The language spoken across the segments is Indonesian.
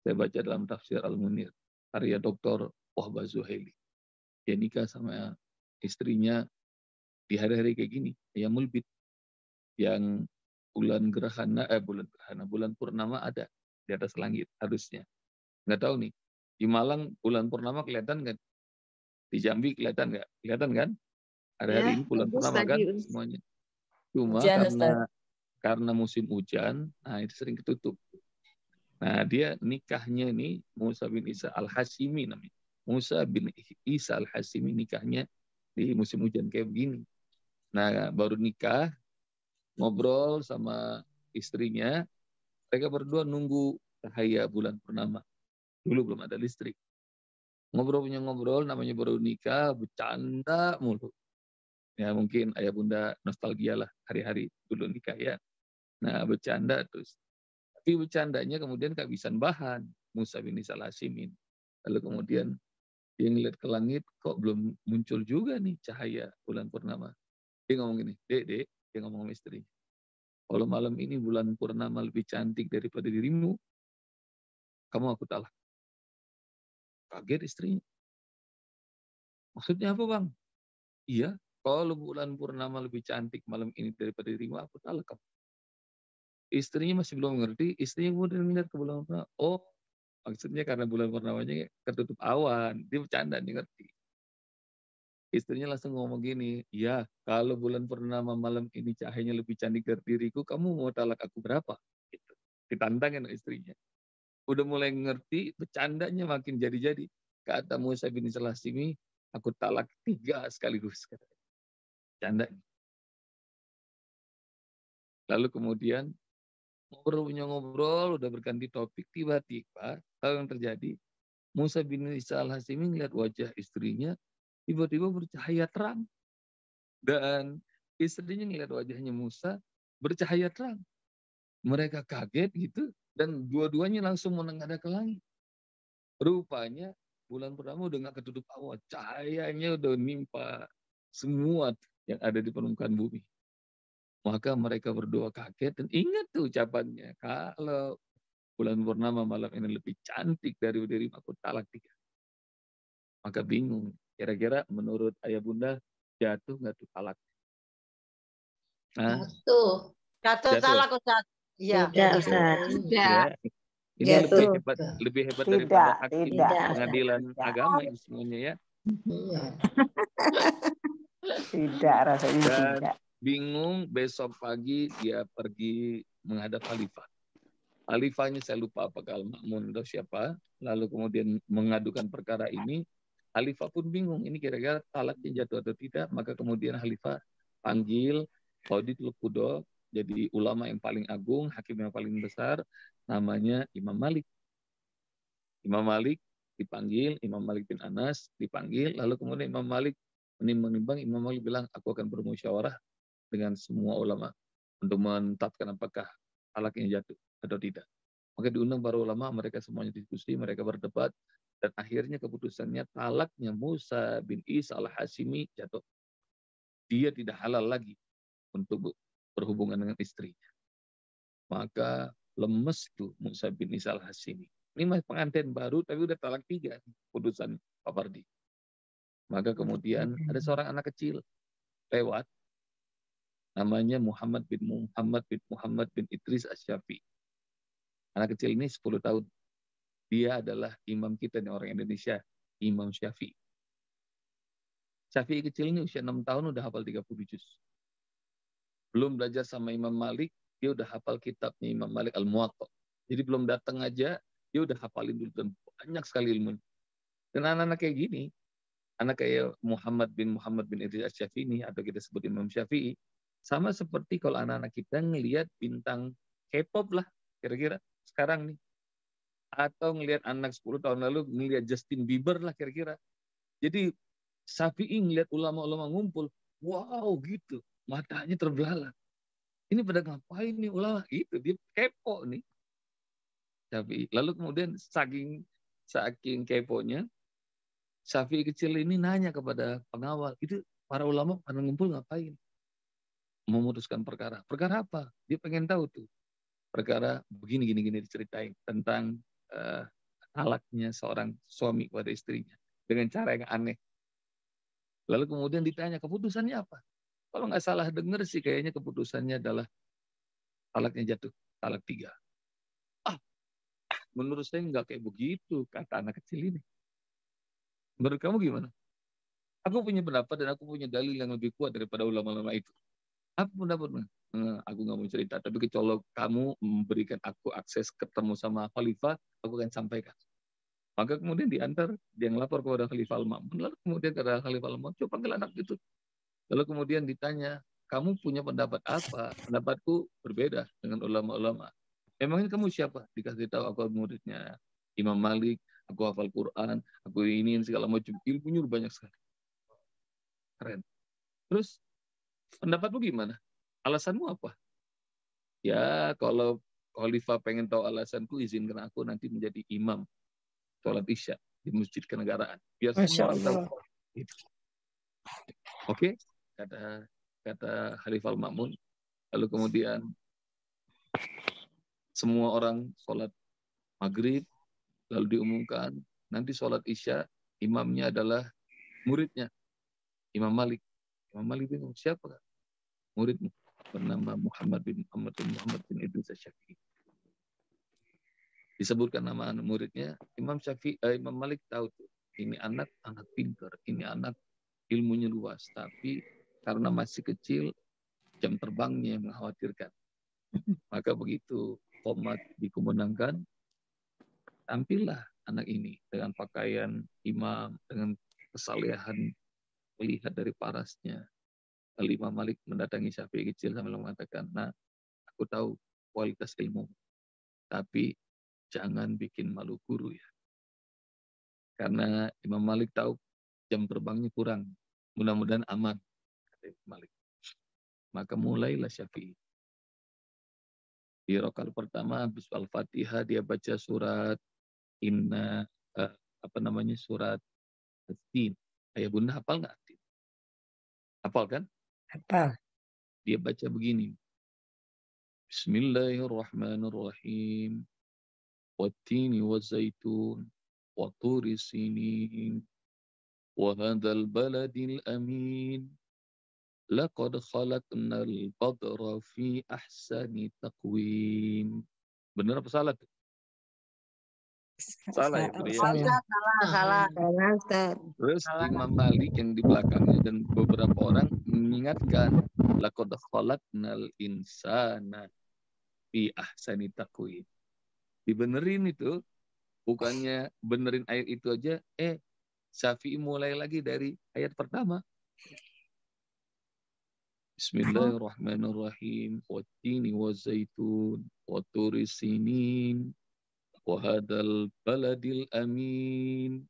Saya baca dalam tafsir Al-Munir, karya Dr. Wahbah Zuhaili. Dia nikah sama istrinya di hari-hari kayak gini, Ayyamul Bid, yang bulan purnama ada di atas langit harusnya. Nggak tahu nih, di Malang bulan purnama kelihatan nggak? Di Jambi kelihatan nggak? Kelihatan kan? Hari-hari ini Ya, bulan bagus purnama kan tadi. semuanya. Cuma Hujan, Ustaz. karena musim hujan, nah itu sering ketutup. Nah dia nikahnya ini Musa bin Isa Al-Hashimi namanya. Musa bin Isa Al-Hashimi nikahnya di musim hujan kayak begini. Nah baru nikah, ngobrol sama istrinya, mereka berdua nunggu cahaya bulan purnama. Dulu belum ada listrik. Ngobrol, namanya baru nikah, bercanda mulu. Ya mungkin ayah bunda nostalgia lah hari-hari dulu nikah ya. Nah bercanda terus. Tapi bercandanya kemudian kehabisan bahan. Musa bin Isa Al-Hashimin. Lalu kemudian dia ngeliat ke langit, kok belum muncul juga nih cahaya bulan purnama. Dia ngomong gini, dek, dia ngomong sama istrinya. Kalau malam ini bulan purnama lebih cantik daripada dirimu, kamu aku talak. Kaget istrinya. Maksudnya apa bang? Iya, kalau bulan purnama lebih cantik malam ini daripada dirimu, aku talak kamu. Istrinya masih belum mengerti, istrinya kemudian melihat ke bulan purnama. Oh, maksudnya karena bulan purnamanya ketutup awan. Dia bercanda, dia ngerti. Istrinya langsung ngomong gini, ya kalau bulan purnama malam ini cahayanya lebih cantik dari diriku, kamu mau talak aku berapa? Gitu. Ditantangin istrinya. Udah mulai ngerti, bercandanya makin jadi-jadi. Kata Musa bin Salasimi, aku talak 3 sekaligus. Canda. Lalu kemudian ngobrol, udah berganti topik, tiba-tiba tahu yang terjadi? Musa bin Isa Al-Hasimi ngeliat wajah istrinya, tiba-tiba bercahaya terang. Dan istrinya ngeliat wajahnya Musa, bercahaya terang. Mereka kaget gitu, dan dua-duanya langsung menengadah ke langit. Rupanya bulan pertama udah nggak ketutup awan, cahayanya udah nimpa semua yang ada di permukaan bumi. Maka mereka berdua kaget dan ingat tuh ucapannya, kalau bulan purnama malam ini lebih cantik dari dirimu, aku talak 3. Maka bingung, kira-kira menurut ayah bunda jatuh nggak tuh talak? Jatuh. Jatuh talak Ustaz. Iya. Tidak, Ustaz. Tidak. Ini Jatuh. lebih hebat Tidak, daripada hakim tidak. pengadilan Tidak. agama ini semuanya ya. Tidak, rasanya Dan tidak. bingung, besok pagi dia pergi menghadap khalifah. Khalifahnya saya lupa apakah Al-Ma'mun atau siapa. Lalu kemudian mengadukan perkara ini. Khalifah pun bingung, ini kira-kira talaknya jatuh atau tidak. Maka kemudian khalifah panggil Qadhi Al-Qudah, jadi ulama yang paling agung, hakim yang paling besar, namanya Imam Malik. Imam Malik dipanggil, Imam Malik bin Anas dipanggil, lalu kemudian Imam Malik menimbang, Imam Malik bilang, aku akan bermusyawarah dengan semua ulama untuk menetapkan apakah talaknya jatuh atau tidak. Maka diundang para ulama, mereka semuanya diskusi, mereka berdebat, dan akhirnya keputusannya talaknya Musa bin Isa Al-Hashimi jatuh. Dia tidak halal lagi untuk berhubungan dengan istrinya. Maka lemes tuh Musa bin Isa Al-Hashimi. Ini masih pengantin baru, tapi udah talak 3 putusan Pak Pardi. Maka kemudian ada seorang anak kecil lewat, namanya Muhammad bin Idris Asy-Syafi'i. Anak kecil ini 10 tahun. Dia adalah imam kita nih, orang Indonesia, Imam Syafi'i. Syafi'i kecil ini usia 6 tahun udah hafal 30 juz. Belum belajar sama Imam Malik, dia udah hafal kitabnya Imam Malik Al-Muwatta. Jadi belum datang aja, dia udah hafalin dulu dan banyak sekali ilmu. Dan anak-anak kayak gini, anak kayak Muhammad bin Idris Asy-Syafi'i ini, atau kita sebut Imam Syafi'i, sama seperti kalau anak-anak kita ngelihat bintang K-pop lah, kira-kira sekarang nih. Atau ngelihat anak 10 tahun lalu ngelihat Justin Bieber lah kira-kira. Jadi Syafi'i ngelihat ulama-ulama ngumpul, wow gitu, matanya terbelalak. Ini pada ngapain nih ulama? Gitu, dia kepo nih. Syafi'i. Lalu kemudian saking keponya, Syafi'i kecil ini nanya kepada pengawal, itu para ulama pada ngumpul ngapain? Memutuskan perkara. Perkara apa? Dia pengen tahu tuh. Perkara begini diceritain tentang talaknya seorang suami kepada istrinya dengan cara yang aneh. Lalu kemudian ditanya keputusannya apa? Kalau nggak salah dengar sih kayaknya keputusannya adalah talaknya jatuh, talak 3. Menurut saya nggak kayak begitu, kata anak kecil ini. Menurut kamu gimana? Aku punya pendapat dan aku punya dalil yang lebih kuat daripada ulama-ulama itu. Apa pendapatmu? Aku nggak mau cerita, tapi kalau kamu memberikan aku akses ketemu sama khalifah, aku akan sampaikan. Maka kemudian diantar, dia ngelapor kepada Khalifah Al-Ma'mun. Lalu kemudian kata Khalifah Al-Ma'mun, coba panggil anak itu. Lalu kemudian ditanya, kamu punya pendapat apa? Pendapatku berbeda dengan ulama-ulama. Emangnya kamu siapa? Dikasih tahu aku muridnya Imam Malik, aku hafal Quran, aku ini segala macam. Ilmunya banyak sekali. Keren. Terus pendapatmu gimana? Alasanmu apa? Ya kalau Khalifah pengen tahu alasanku, izinkan aku nanti menjadi imam sholat isya di masjid kenegaraan. Biar Masya semua orang tahu. Allah. Gitu. Oke, kata Khalifah Al-Ma'mun. Lalu kemudian semua orang sholat maghrib, lalu diumumkan nanti sholat isya imamnya adalah muridnya Imam Malik. Imam Malik bingung, siapa muridmu? Bernama Muhammad bin Idris Asy-Syafi'i. Disebutkan nama muridnya, Imam Malik tahu tuh, ini anak pintar, ini anak ilmunya luas, tapi karena masih kecil, jam terbangnya yang mengkhawatirkan. Maka begitu komat dikumandangkan, tampillah anak ini dengan pakaian imam, dengan kesalehan melihat dari parasnya. Lalu Imam Malik mendatangi Syafi'i kecil sambil mengatakan, nah, aku tahu kualitas ilmu, tapi jangan bikin malu guru ya. Karena Imam Malik tahu jam terbangnya kurang. Mudah-mudahan aman, kata Imam Malik. Maka mulailah Syafi'i. Di rakaat pertama habis Al-Fatihah dia baca surat surat As-Tin. Ayah bunda hafal nggak? Hafal kan? Apa? Dia baca begini. Bismillahirrahmanirrahim. Wattini wazzaitun. Watturi sinin. Wahadal baladil amin. Laqad khalaqnal badra fi ahsani taqwim. Benar apa salah? Salah ya, Budi? Salah. Terus Imam Malik yang di belakangnya dan beberapa orang mengingatkan, laqad khalaqnal insana fi ahsani taqwim. Dibenerin itu, bukannya benerin ayat itu aja, Syafi'i mulai lagi dari ayat pertama. Bismillahirrahmanirrahim. Wattini wazzaitun, watturi sinin, wahadal baladil amin.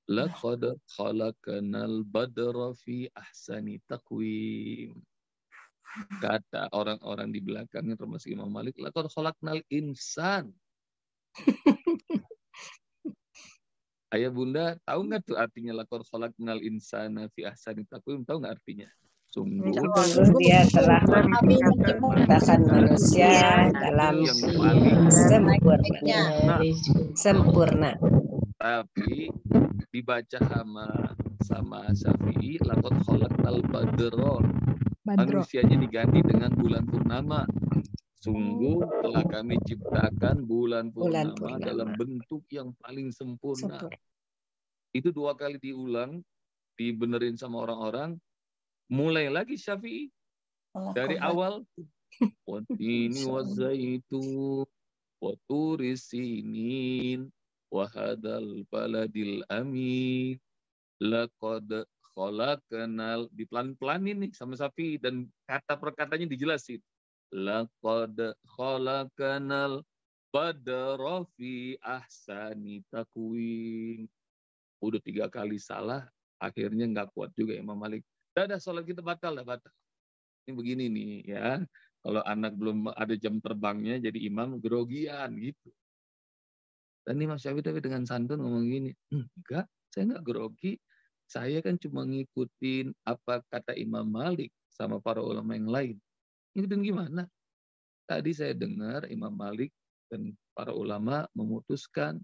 Laqad khalaqnal badra fi ahsani taqwim. Kata orang-orang di belakangnya termasuk Imam Malik, laqad khalaqnal insan. Ayah bunda tahu nggak tuh artinya laqad khalaqnal insana fi ahsani taqwim? Tahu nggak artinya? Sungguh Dia telah menciptakan manusia dalam yang paling sempurna. Tapi dibaca sama Syafi'i, laqad khalaqnal badra. Manusianya diganti dengan bulan purnama. Sungguh telah kami ciptakan bulan purnama dalam bentuk yang paling sempurna. Itu 2 kali diulang, dibenerin sama orang-orang. Mulai lagi Syafi'i dari awal. Wattini wazzaitun, watturi sinin, wahadal baladil amin. Laqad khalaqnal, dipelan-pelanin nih sama Syafi'i dan kata per katanya dijelasin. Laqad khalaqnal badra fi ahsani taqwim. Udah 3 kali salah, akhirnya nggak kuat juga Imam Malik. Dah sholat kita batal. Ini begini nih ya. Kalau anak belum ada jam terbangnya jadi imam grogian gitu. Dan Imam Syafi'i tapi dengan santun ngomong gini, enggak, saya enggak grogi. Saya kan cuma ngikutin apa kata Imam Malik sama para ulama yang lain. Ngikutin gimana? Tadi saya dengar Imam Malik dan para ulama memutuskan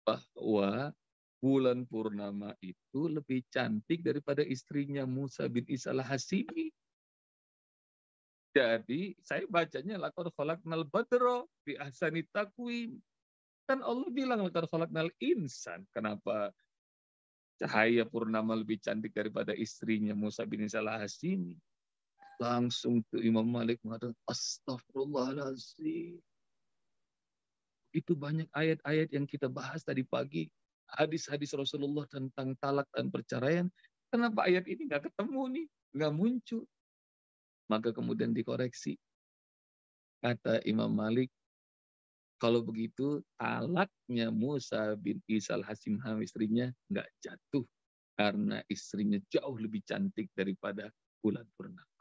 bahwa bulan purnama itu lebih cantik daripada istrinya Musa bin Isa al-Hashimi. Jadi saya bacanya laqad khalaqnal badra bi ahsani taqwim. Kan Allah bilang laqad khalaqnal insan. Kenapa cahaya purnama lebih cantik daripada istrinya Musa bin Isa al-Hashimi? Langsung tuh Imam Malik mengatakan astagfirullahaladzim. Itu banyak ayat-ayat yang kita bahas tadi pagi. Hadis-hadis Rasulullah tentang talak dan perceraian. Kenapa ayat ini nggak ketemu nih? Nggak muncul. Maka kemudian dikoreksi. Kata Imam Malik, kalau begitu talaknya Musa bin Isa al-Hashim istrinya nggak jatuh. Karena istrinya jauh lebih cantik daripada bulan purnama.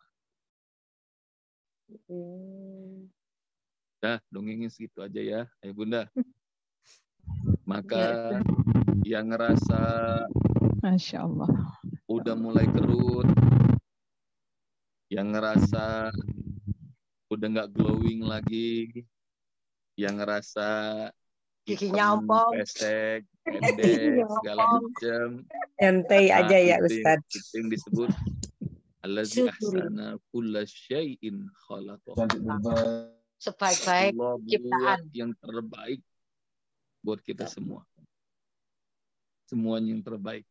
Dah, dongengin segitu aja ya, Ayah Bunda. Maka yang ngerasa Masya Allah. udah mulai kerut, yang ngerasa udah nggak glowing lagi, yang ngerasa Giginya ompong, pesek, pendek, segala macam. Santai aja ya Ustaz. Itu yang disebut allazi ahsana kulla syai'in khalaqah. sebaik-baik Allah ciptaan. buat yang terbaik buat kita semua. Semuanya yang terbaik.